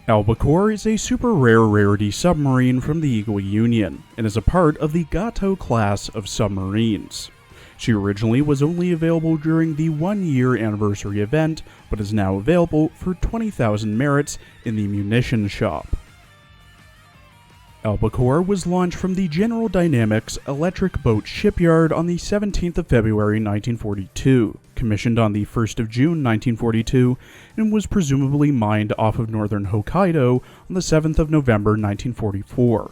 Albacore is a super rare rarity submarine from the Eagle Union, and is a part of the Gacha class of submarines. She originally was only available during the 1-year anniversary event, but is now available for 20,000 merits in the munitions shop. Albacore was launched from the General Dynamics Electric Boat Shipyard on the 17th of February 1942, commissioned on the 1st of June 1942, and was presumably mined off of northern Hokkaido on the 7th of November 1944.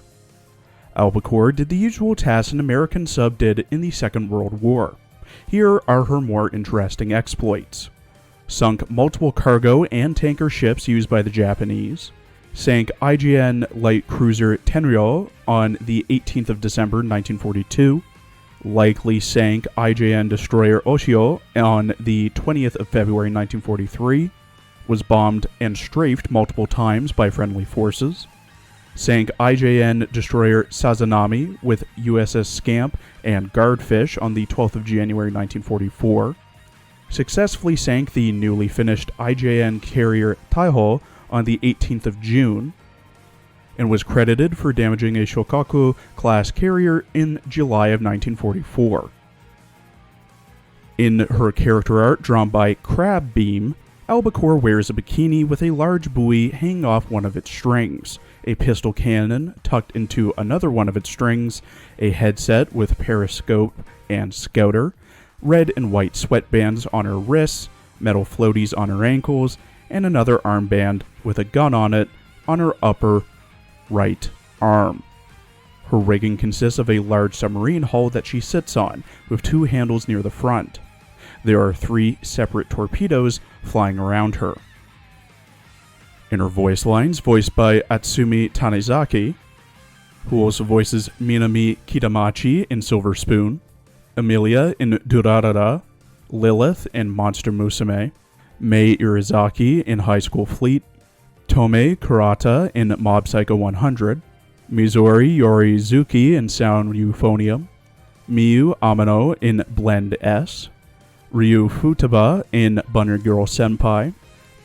Albacore did the usual tasks an American sub did in the Second World War. Here are her more interesting exploits. Sunk multiple cargo and tanker ships used by the Japanese. Sank IJN light cruiser Tenryou on the 18th of December 1942. Likely sank IJN destroyer Oshio on the 20th of February 1943. Was bombed and strafed multiple times by friendly forces. Sank IJN destroyer Sazanami with USS Scamp and Guardfish on the 12th of January 1944. Successfully sank the newly finished IJN carrier Taiho on the 18th of June, and was credited for damaging a Shokaku-class carrier in July of 1944. In her character art drawn by Crab Beam, Albacore wears a bikini with a large buoy hanging off one of its strings, a pistol cannon tucked into another one of its strings, a headset with periscope and scouter, red and white sweatbands on her wrists, metal floaties on her ankles, and another armband with a gun on it on her upper right arm. Her rigging consists of a large submarine hull that she sits on, with 2 handles near the front. There are 3 separate torpedoes flying around her. In her voice lines, voiced by Atsumi Tanizaki, who also voices Minami Kitamachi in Silver Spoon, Emilia in Durarara, Lilith in Monster Musume, Mei Irizaki in High School Fleet, Tomei Kurata in Mob Psycho 100, Mizori Yorizuki in Sound Euphonium, Miyu Amano in Blend S, Ryu Futaba in Bunner Girl Senpai,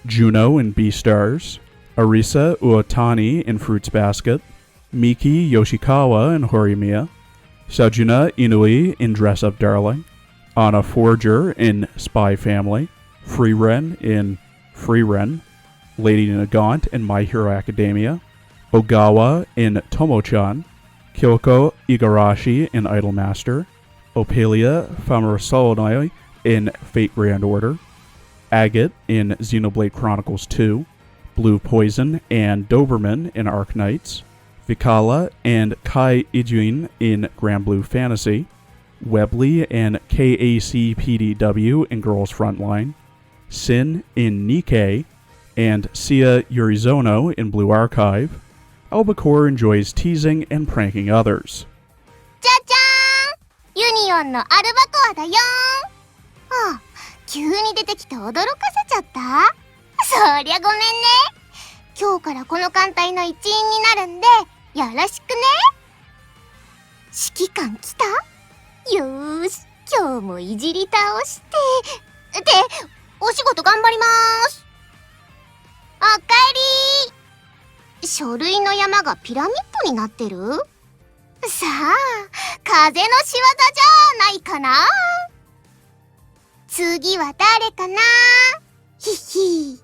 Juno in Beastars, Arisa Uotani in Fruits Basket, Miki Yoshikawa in Horimiya, Sajuna Inui in Dress Up Darling, Anna Forger in Spy Family, Freeren in Freeren, Lady Nagant in My Hero Academia, Ogawa in Tomo-chan, Kyoko Igarashi in Idolmaster, Ophelia Famarasolonoi in Fate Grand Order, Agate in Xenoblade Chronicles 2, Blue Poison and Doberman in Arc Knights, Vikala and Kai Ijuin in Grand Blue Fantasy, Webley and KACPDW in Girls Frontline, Sin in Nikkei, and Sia Yurizono in Blue Archive. Albacore enjoys teasing and pranking others. じゃじゃーん、ユニオンのアルバコアだよーん。あ、急に出てきて驚かせちゃった？そりゃごめんね。今日からこの艦隊の一員になるんでよろしくね。指揮官来た？よーし、今日もいじり倒して。って、お仕事頑張りまーす。おかえりー。書類の山がピラミッドになってる？さあ、風の仕業じゃないかな。次は誰かな？ひひ。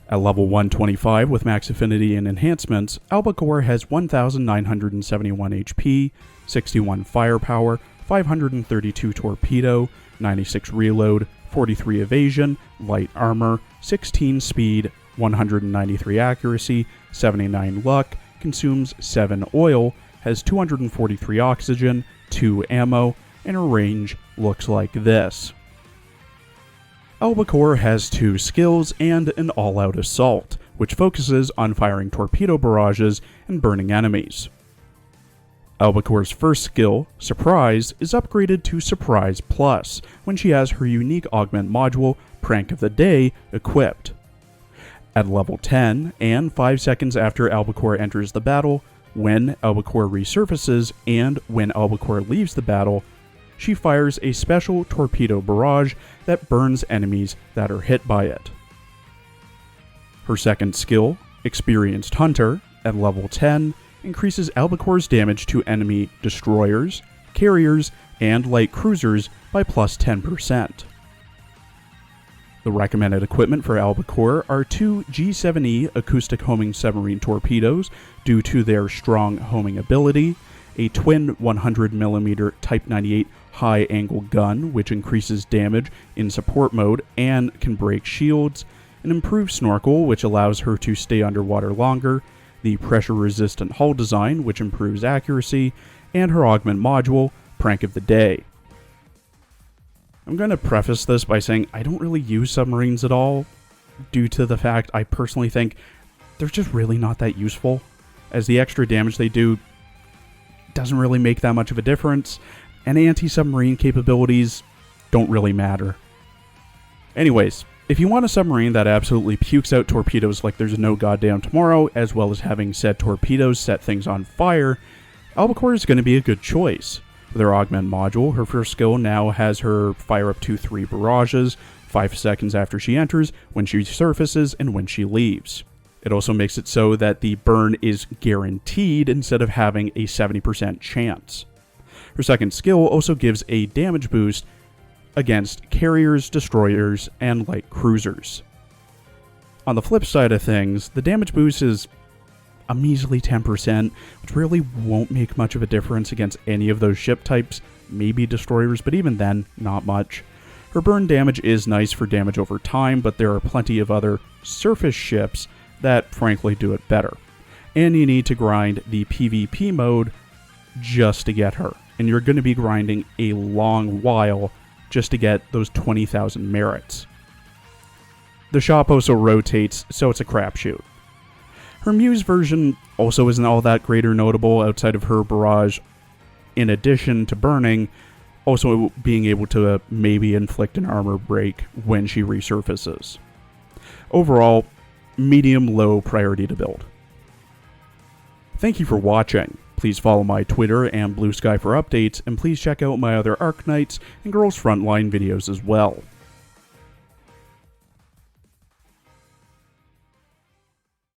At level 125 with max affinity and enhancements, Albacore has 1,971 HP, 61 firepower, 532 torpedo, 96 reload, 43 evasion, light armor, 16 speed, 193 accuracy, 79 luck, consumes 7 oil, has 243 oxygen, 2 ammo, and her range looks like this. Albacore has 2 skills and an all-out assault, which focuses on firing torpedo barrages and burning enemies. Albacore's first skill, Surprise, is upgraded to Surprise Plus when she has her unique augment module, Prank of the Day, equipped. At level 10, and 5 seconds after Albacore enters the battle, when Albacore resurfaces and when Albacore leaves the battle, she fires a special torpedo barrage that burns enemies that are hit by it. Her second skill, Experienced Hunter, at level 10, increases Albacore's damage to enemy destroyers, carriers, and light cruisers by plus 10%. The recommended equipment for Albacore are two G7E acoustic homing submarine torpedoes due to their strong homing ability, a twin 100mm Type 98 high-angle gun which increases damage in support mode and can break shields, an improved snorkel which allows her to stay underwater longer, the pressure-resistant hull design which improves accuracy, and her augment module, Prank of the Day. I'm going to preface this by saying I don't really use submarines at all, due to the fact I personally think they're just really not that useful, as the extra damage they do doesn't really make that much of a difference, and anti-submarine capabilities don't really matter. Anyways, if you want a submarine that absolutely pukes out torpedoes like there's no goddamn tomorrow, as well as having said torpedoes set things on fire, Albacore is going to be a good choice. With her augment module, her first skill now has her fire up to 3 barrages, 5 seconds after she enters, when she surfaces, and when she leaves. It also makes it so that the burn is guaranteed instead of having a 70% chance. Her second skill also gives a damage boost against carriers, destroyers, and light cruisers. On the flip side of things, the damage boost is a measly 10%, which really won't make much of a difference against any of those ship types, maybe destroyers, but even then, not much. Her burn damage is nice for damage over time, but there are plenty of other surface ships that frankly do it better. And you need to grind the PvP mode just to get her, and you're going to be grinding a long while just to get those 20,000 merits. The shop also rotates, so it's a crapshoot. Her Muse version also isn't all that great or notable outside of her barrage, in addition to burning, also being able to maybe inflict an armor break when she resurfaces. Overall, medium-low priority to build. Thank you for watching. Please follow my Twitter and Blue Sky for updates, and please check out my other Arknights and Girls Frontline videos as well.